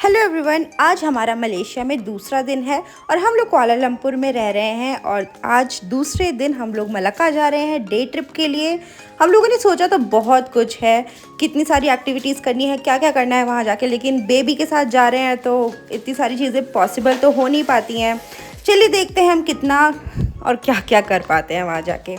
Hello everyone, आज हमारा Malaysia में दूसरा दिन है और हम लोग कुआलालंपुर में रह रहे हैं और आज दूसरे दिन हम लोग मलक्का जा रहे हैं डे ट्रिप के लिए। हम लोगों ने सोचा तो बहुत कुछ है, कितनी सारी एक्टिविटीज़ करनी है, क्या क्या करना है वहाँ जाके, लेकिन बेबी के साथ जा रहे हैं तो इतनी सारी चीज़ें पॉसिबल तो हो नहीं पाती हैं। चलिए देखते हैं हम कितना और क्या क्या कर पाते हैं वहाँ जाके।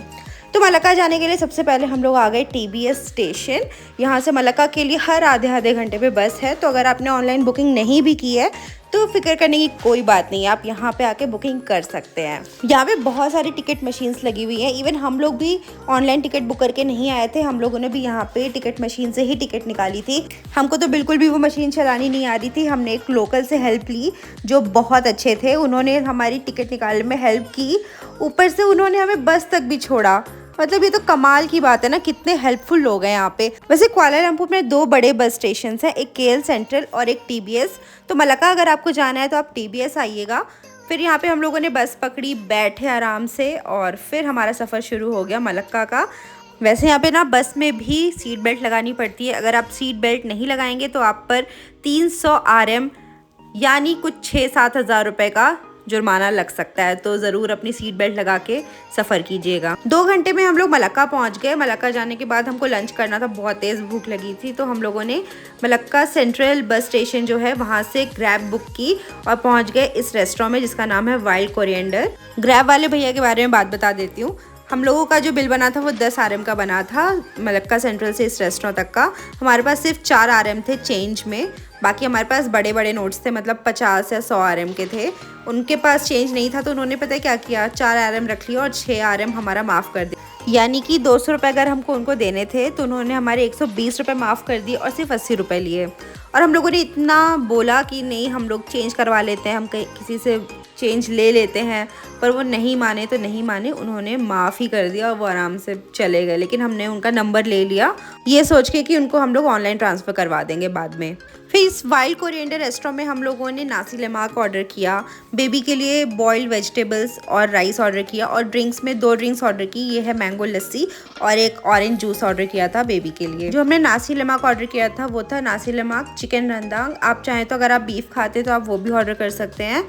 तो मलक्का जाने के लिए सबसे पहले हम लोग आ गए TBS स्टेशन। यहाँ से मलक्का के लिए हर आधे आधे घंटे पे बस है, तो अगर आपने ऑनलाइन बुकिंग नहीं भी की है तो फिक्र करने की कोई बात नहीं है, आप यहाँ पे आके बुकिंग कर सकते हैं। यहाँ पे बहुत सारी टिकट मशीन्स लगी हुई हैं। इवन हम लोग भी ऑनलाइन टिकट बुक करके नहीं आए थे, हम लोगों ने भी यहाँ पे टिकट मशीन से ही टिकट निकाली थी। हमको तो बिल्कुल भी वो मशीन चलानी नहीं आ रही थी। हमने एक लोकल से हेल्प ली जो बहुत अच्छे थे, उन्होंने हमारी टिकट निकालने में हेल्प की, ऊपर से उन्होंने हमें बस तक भी छोड़ा। मतलब ये तो कमाल की बात है ना, कितने हेल्पफुल लोग हैं यहाँ पे। वैसे कुआलालंपुर में 2 बड़े बस स्टेशन हैं, एक KL सेंट्रल और एक TBS। तो मलक्का अगर आपको जाना है तो आप TBS आइएगा। फिर यहाँ पे हम लोगों ने बस पकड़ी, बैठे आराम से और फिर हमारा सफ़र शुरू हो गया मलक्का का। वैसे यहाँ पे ना बस में भी सीट बेल्ट लगानी पड़ती है। अगर आप सीट बेल्ट नहीं लगाएंगे तो आप पर 300 RM यानी कुछ 6-7 हज़ार रुपये का जुर्माना लग सकता है। तो ज़रूर अपनी सीट बेल्ट लगा के सफ़र कीजिएगा। 2 घंटे में हम लोग मलक्का पहुंच गए। मलक्का जाने के बाद हमको लंच करना था, बहुत तेज़ भूख लगी थी, तो हम लोगों ने मलक्का सेंट्रल बस स्टेशन जो है वहाँ से ग्रैब बुक की और पहुँच गए इस रेस्टोरेंट में जिसका नाम है वाइल्ड कोरिएंडर। ग्रैब वाले भैया के बारे में बात बता देती हूँ। हम लोगों का जो बिल बना था वो 10 RM का बना था, मलक्का सेंट्रल से इस रेस्टोरेंट तक का। हमारे पास सिर्फ 4 RM थे चेंज में, बाकी हमारे पास बड़े बड़े नोट्स थे, मतलब 50 या 100 RM के थे। उनके पास चेंज नहीं था तो उन्होंने पता है क्या किया, 4 RM रख लिया और 6 RM हमारा माफ़ कर दिया। यानी कि 200 रुपये अगर हमको उनको देने थे तो उन्होंने हमारे 120 रुपये माफ़ कर दिए और सिर्फ 80 रुपये लिए। और हम लोगों ने इतना बोला कि नहीं हम लोग चेंज करवा लेते हैं, हम कहीं किसी से चेंज ले लेते हैं, पर वो नहीं माने तो नहीं माने, उन्होंने माफ़ ही कर दिया और वो आराम से चले गए। लेकिन हमने उनका नंबर ले लिया ये सोच के कि उनको हम लोग ऑनलाइन ट्रांसफ़र करवा देंगे बाद में। फिर इस वाइल्ड कोरिएंडर रेस्टोरेंट में हम लोगों ने नासी लेमाक ऑर्डर किया, बेबी के लिए बॉइल्ड वेजिटेबल्स और राइस ऑर्डर किया और ड्रिंक्स में 2 ड्रिंक्स ऑर्डर की। ये है मैंगो लस्सी और एक ऑरेंज जूस ऑर्डर किया था बेबी के लिए। जो हमने नासी लेमाक ऑर्डर किया था वो था नासी लेमाक चिकन रंदांग। आप चाहें तो अगर आप बीफ खाते तो आप वो भी ऑर्डर कर सकते हैं।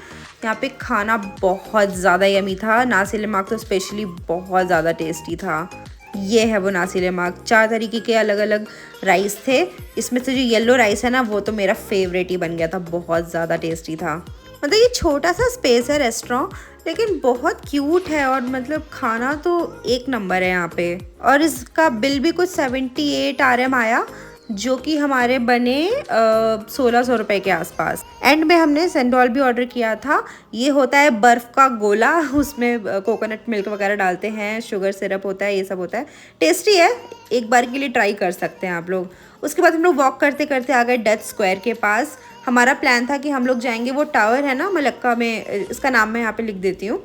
यहाँ पे खाना बहुत ज़्यादा यमी था, नासी लेमाक तो स्पेशली बहुत ज़्यादा टेस्टी था। ये है वो नासी लेमाक, 4 तरीके के अलग अलग राइस थे। इसमें से जो येलो राइस है ना वो तो मेरा फेवरेट ही बन गया था, बहुत ज़्यादा टेस्टी था। मतलब ये छोटा सा स्पेस है रेस्टोरेंट, लेकिन बहुत क्यूट है और मतलब खाना तो एक नंबर है यहाँ पे। और इसका बिल भी कुछ 78 RM आया, जो कि हमारे बने 1600 रुपये के आसपास। एंड में हमने सेंडोल भी ऑर्डर किया था। ये होता है बर्फ़ का गोला, उसमें कोकोनट मिल्क वगैरह डालते हैं, शुगर सिरप होता है, ये सब होता है, टेस्टी है, एक बार के लिए ट्राई कर सकते हैं आप लोग। उसके बाद हम लोग वॉक करते करते आ गए डच स्क्वायर के पास। हमारा प्लान था कि हम लोग जाएंगे, वो टावर है ना मलक्का में, इसका नाम मैं यहाँ पे लिख देती हूँ,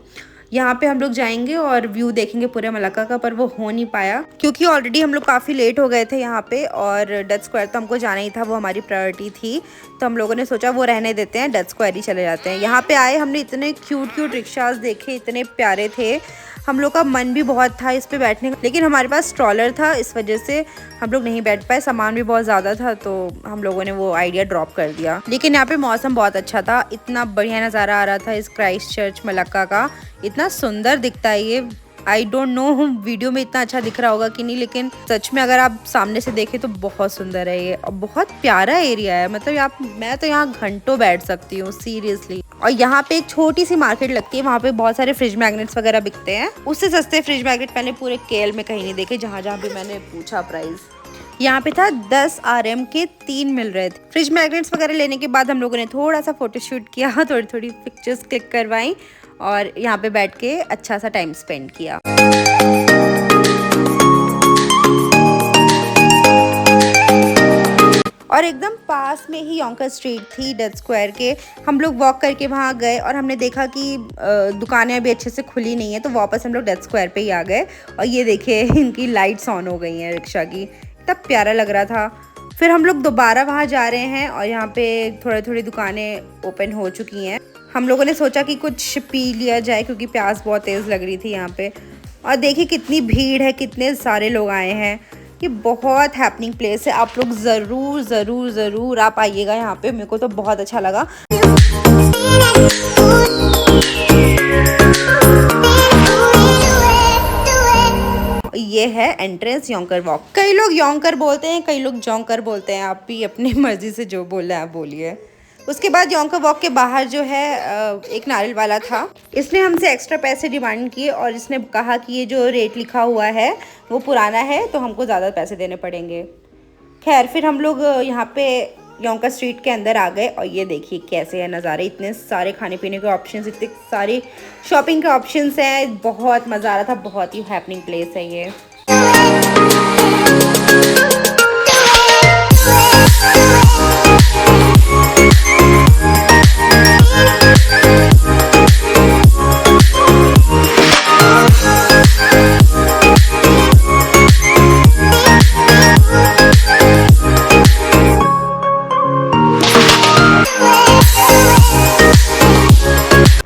यहाँ पे हम लोग जाएंगे और व्यू देखेंगे पूरे मलक्का का, पर वो हो नहीं पाया क्योंकि ऑलरेडी हम लोग काफ़ी लेट हो गए थे यहाँ पे और डच स्क्वायर तो हमको जाना ही था, वो हमारी प्रायोरिटी थी। तो हम लोगों ने सोचा वो रहने देते हैं, डच स्क्वायर ही चले जाते हैं। यहाँ पे आए, हमने इतने क्यूट क्यूट रिक्शाज देखे, इतने प्यारे थे, हम लोग का मन भी बहुत था इस पे बैठने का, लेकिन हमारे पास स्ट्रॉलर था, इस वजह से हम लोग नहीं बैठ पाए, सामान भी बहुत ज़्यादा था, तो हम लोगों ने वो आइडिया ड्रॉप कर दिया। लेकिन यहाँ पे मौसम बहुत अच्छा था, इतना बढ़िया नज़ारा आ रहा था इस क्राइस्ट चर्च मलक्का का, इतना सुंदर दिखता है ये। आई डोंट नो वीडियो में इतना अच्छा दिख रहा होगा कि नहीं, लेकिन सच में अगर आप सामने से देखें तो बहुत सुंदर है ये और बहुत प्यारा एरिया है। मतलब मैं तो यहाँ घंटों बैठ सकती हूँ सीरियसली। और यहाँ पे एक छोटी सी मार्केट लगती है, वहाँ पे बहुत सारे फ्रिज मैग्नेट्स वगैरह बिकते हैं। उससे सस्ते फ्रिज मैग्नेट मैंने पूरे KL में कहीं नहीं देखे, जहाँ जहाँ भी मैंने पूछा प्राइस। यहाँ पे था 10 RM के 3 मिल रहे थे। फ्रिज मैग्नेट्स वगैरह लेने के बाद हम लोगों ने थोड़ा सा फोटोशूट किया, थोड़ी थोड़ी पिक्चर्स क्लिक करवाई और यहाँ पे बैठ के अच्छा सा टाइम स्पेंड किया। और एकदम पास में ही योंकर स्ट्रीट थी डच स्क्वायर के। हम लोग वॉक करके वहाँ गए और हमने देखा कि दुकानें अभी अच्छे से खुली नहीं है, तो वापस हम लोग डच स्क्वायर पे ही आ गए। और ये देखिए इनकी लाइट्स ऑन हो गई हैं रिक्शा की, इतना प्यारा लग रहा था। फिर हम लोग दोबारा वहाँ जा रहे हैं और यहाँ पे थोड़ी थोड़ी दुकानें ओपन हो चुकी हैं। हम लोगों ने सोचा कि कुछ पी लिया जाए क्योंकि प्यास बहुत तेज़ लग रही थी यहाँ पे। और देखिए कितनी भीड़ है, कितने सारे लोग आए हैं। ये बहुत हैपनिंग प्लेस है, आप लोग ज़रूर ज़रूर ज़रूर आप आइएगा यहाँ पे। मेरे को तो बहुत अच्छा लगा। ये है एंट्रेंस योंकर वॉक। कई लोग योंकर बोलते हैं, कई लोग जोंकर बोलते हैं, आप भी अपनी मर्जी से जो बोलना है आप बोलिए। उसके बाद योंकर वॉक के बाहर जो है एक नारियल वाला था। इसने हमसे एक्स्ट्रा पैसे डिमांड किए और इसने कहा कि ये जो रेट लिखा हुआ है वो पुराना है, तो हमको ज़्यादा पैसे देने पड़ेंगे। खैर फिर हम लोग यहाँ पे योंकर स्ट्रीट के अंदर आ गए और ये देखिए कैसे है नज़ारे। इतने सारे खाने पीने के ऑप्शंस, इतने सारे शॉपिंग के ऑप्शंस हैं। बहुत मज़ा आ रहा था, बहुत ही हैपनिंग प्लेस है ये।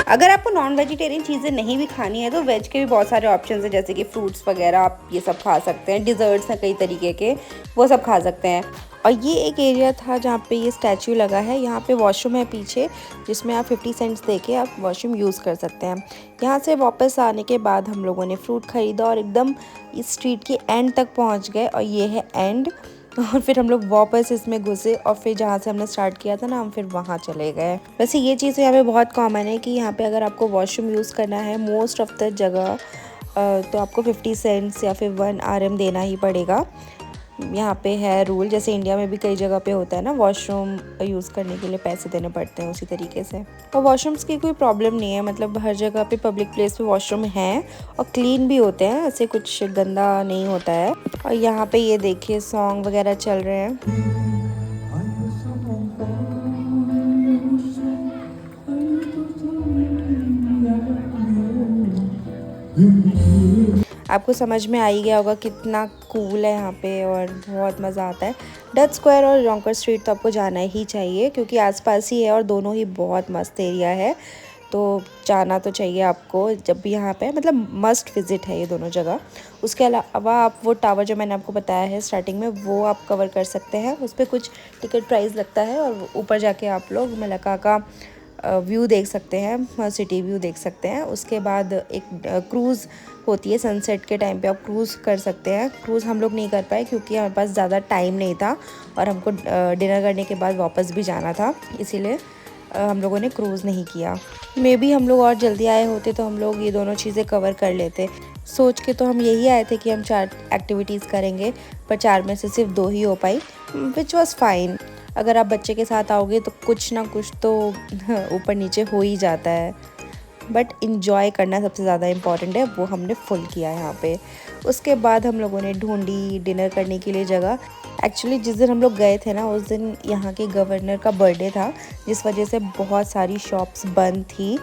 अगर आपको नॉन वेजिटेरियन चीज़ें नहीं भी खानी है तो वेज के भी बहुत सारे ऑप्शंस हैं, जैसे कि फ्रूट्स वगैरह आप ये सब खा सकते हैं। डिज़र्ट्स हैं कई तरीके के, वो सब खा सकते हैं। और ये एक एरिया था जहाँ पे ये स्टैचू लगा है। यहाँ पे वॉशरूम है पीछे, जिसमें आप 50 सेंट्स देके आप वॉशरूम यूज़ कर सकते हैं। यहाँ से वापस आने के बाद हम लोगों ने फ्रूट ख़रीदा और एकदम इस स्ट्रीट के एंड तक पहुँच गए और ये है एंड। और फिर हम लोग वापस इसमें घुसे और फिर जहाँ से हमने स्टार्ट किया था ना, हम फिर वहाँ चले गए। वैसे ये चीज़ यहाँ पे बहुत कॉमन है कि यहाँ पे अगर आपको वॉशरूम यूज़ करना है मोस्ट ऑफ द जगह तो आपको 50 सेंट्स या फिर 1 RM देना ही पड़ेगा। यहाँ पे है रूल, जैसे इंडिया में भी कई जगह पे होता है ना, वॉशरूम यूज़ करने के लिए पैसे देने पड़ते हैं, उसी तरीके से। और वॉशरूम्स की कोई प्रॉब्लम नहीं है, मतलब हर जगह पे पब्लिक प्लेस पे वॉशरूम हैं और क्लीन भी होते हैं, ऐसे कुछ गंदा नहीं होता है। और यहाँ पे ये देखिए सॉन्ग वगैरह चल रहे हैं। आपको समझ में आ ही गया होगा कितना कूल है यहाँ पे और बहुत मज़ा आता है। डच स्क्वायर और योंकर स्ट्रीट तो आपको जाना ही चाहिए क्योंकि आसपास ही है और दोनों ही बहुत मस्त एरिया है, तो जाना तो चाहिए आपको जब भी यहाँ पे, मतलब मस्ट विज़िट है ये दोनों जगह। उसके अलावा आप वो टावर जो मैंने आपको बताया है स्टार्टिंग में, वो आप कवर कर सकते हैं। उस पर कुछ टिकट प्राइस लगता है और ऊपर जाके आप लोग मलक्का का व्यू देख सकते हैं, सिटी व्यू देख सकते हैं। उसके बाद एक क्रूज़ होती है, सनसेट के टाइम पे आप क्रूज़ कर सकते हैं। क्रूज़ हम लोग नहीं कर पाए क्योंकि हमारे पास ज़्यादा टाइम नहीं था और हमको डिनर करने के बाद वापस भी जाना था, इसीलिए हम लोगों ने क्रूज़ नहीं किया। मे बी हम लोग और जल्दी आए होते तो हम लोग ये दोनों चीज़ें कवर कर लेते। सोच के तो हम यही आए थे कि हम 4 एक्टिविटीज़ करेंगे, पर 4 में से सिर्फ 2 ही हो पाई, विच वॉज़ फाइन। अगर आप बच्चे के साथ आओगे तो कुछ ना कुछ तो ऊपर नीचे हो ही जाता है, बट इंजॉय करना सबसे ज़्यादा इम्पॉर्टेंट है, वो हमने फुल किया यहाँ पे। उसके बाद हम लोगों ने ढूंढी डिनर करने के लिए जगह। एक्चुअली जिस दिन हम लोग गए थे ना, उस दिन यहाँ के गवर्नर का बर्थडे था, जिस वजह से बहुत सारी शॉप्स बंद थी,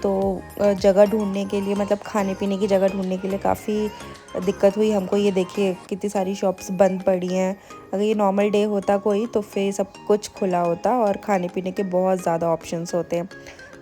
तो जगह ढूंढने के लिए, मतलब खाने पीने की जगह ढूंढने के लिए काफ़ी दिक्कत हुई हमको। ये देखिए कितनी सारी शॉप्स बंद पड़ी हैं। अगर ये नॉर्मल डे होता कोई तो फिर सब कुछ खुला होता और खाने पीने के बहुत ज़्यादा ऑप्शंस होते हैं,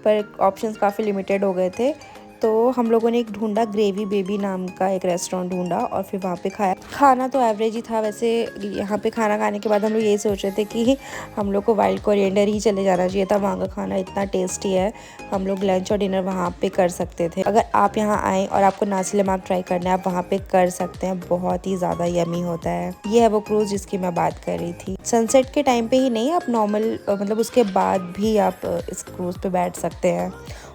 पर ऑप्शंस काफ़ी लिमिटेड हो गए थे। तो हम लोगों ने एक ढूंढा, ग्रेवी बेबी नाम का एक रेस्टोरेंट ढूंढा और फिर वहाँ पे खाया। खाना तो एवरेज ही था वैसे। यहाँ पे खाना खाने के बाद हम लोग यही सोच रहे थे कि हम लोग को वाइल्ड कोरिएंडर ही चले जाना चाहिए था, वहाँ का खाना इतना टेस्टी है, हम लोग लंच और डिनर वहाँ पे कर सकते थे। अगर आप यहाँ आएँ और आपको नासी लेमाक ट्राई करना है, आप वहाँ पे कर सकते हैं, बहुत ही ज़्यादा यमी होता है। ये है वो क्रूज़ जिसकी मैं बात कर रही थी। सनसेट के टाइम पे ही नहीं, आप नॉर्मल मतलब उसके बाद भी आप इस क्रूज़ पे बैठ सकते हैं।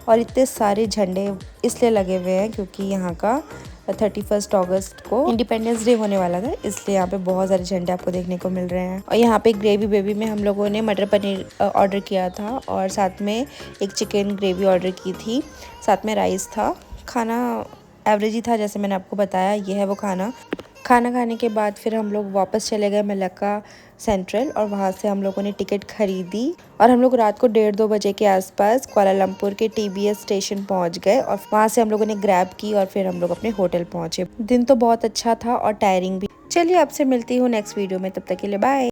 और इतने सारे झंडे इसलिए लगे हुए हैं क्योंकि यहाँ का 31 अगस्त को इंडिपेंडेंस डे होने वाला था, इसलिए यहाँ पे बहुत सारे झंडे आपको देखने को मिल रहे हैं। और यहाँ पे ग्रेवी बेबी में हम लोगों ने मटर पनीर ऑर्डर किया था और साथ में एक चिकन ग्रेवी ऑर्डर की थी, साथ में राइस था। खाना एवरेज ही था जैसे मैंने आपको बताया। ये है वो खाना खाने के बाद फिर हम लोग वापस चले गए मलक्का सेंट्रल और वहाँ से हम लोगों ने टिकट खरीदी और हम लोग रात को 1:30-2 बजे के आसपास कुआलालंपुर के TBS स्टेशन पहुँच गए और वहाँ से हम लोगों ने ग्रैब की और फिर हम लोग अपने होटल पहुँचे। दिन तो बहुत अच्छा था और टायरिंग भी। चलिए आपसे मिलती हूँ नेक्स्ट वीडियो में, तब तक के लिए बाय।